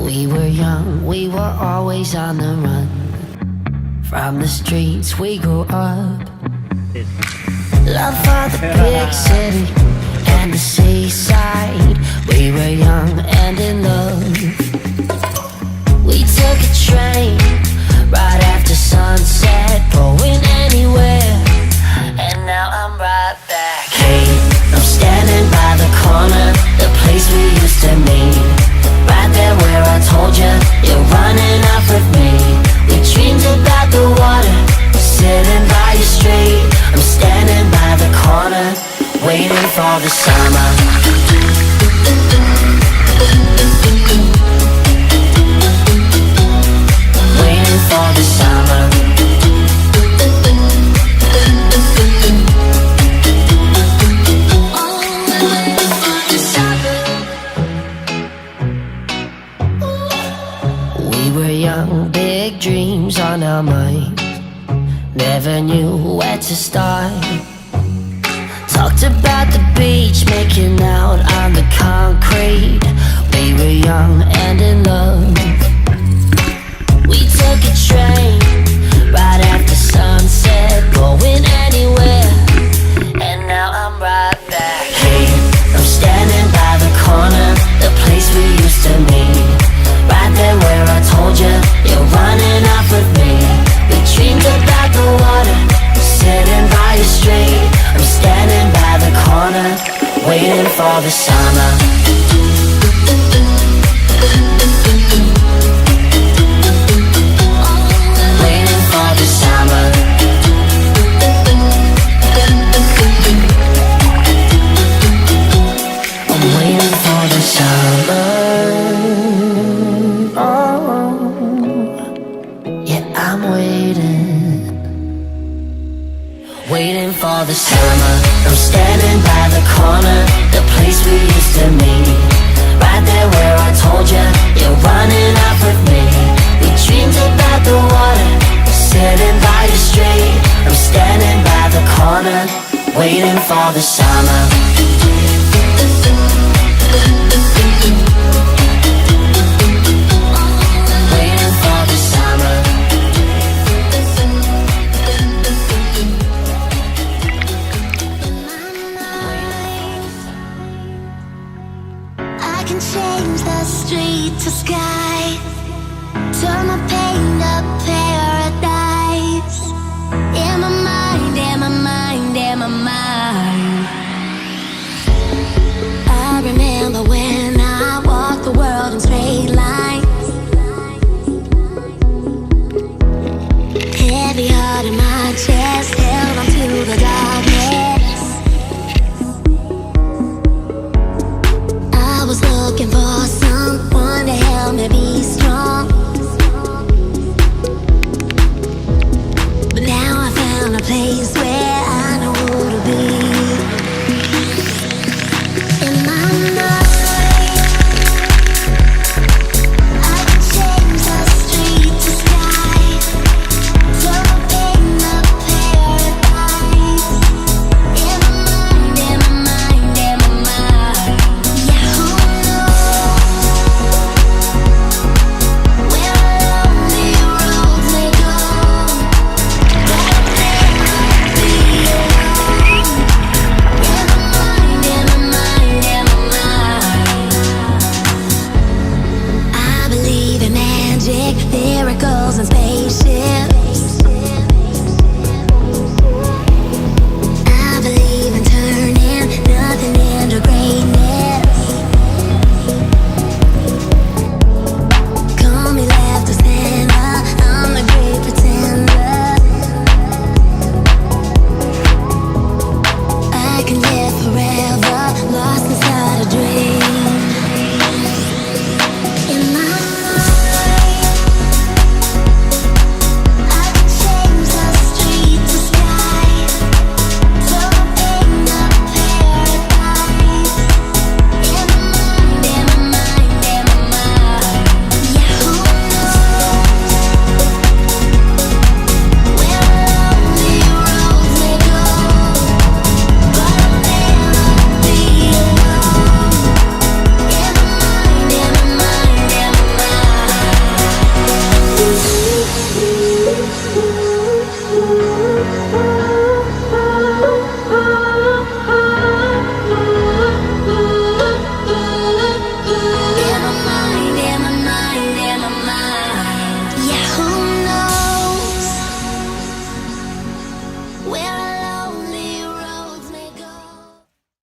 We were young, we were always on the run. From the streets we grew up. Love for the big city and the seaside. We were young and in love. We took a train right after sunset, going anywhere. And now I'm right back. Hey, I'm standing by the corner, the place we used to meet. Right there where I told you, you're running off with me. We dreamed about the water, sitting by your street. I'm standing by the corner, waiting for the summer. Waiting for the summer. We were young, big dreams on our minds. Never knew where to start. Talked about the beach, making out on the concrete. We were young and in love. We took a train right after sunset, going anywhere. And now I'm right back. Hey, I'm standing by the corner, the place we used to meet. Right there where I told you, you're running off with me. We dreamed about the water, sitting by your street. I'm standing by the corner, waiting for the summer. Waiting for the summer. I'm waiting for the summer. I'm waiting for the summer. I'm standing by the corner, the place we used to meet. Right there where I told you, you're running off with me. We dreamed about the water, sitting by your street. I'm standing by the corner, waiting for the summer. Waiting for the summer. Change the street to sky, turn my pain up paradise. In my mind, in my mind, in my mind.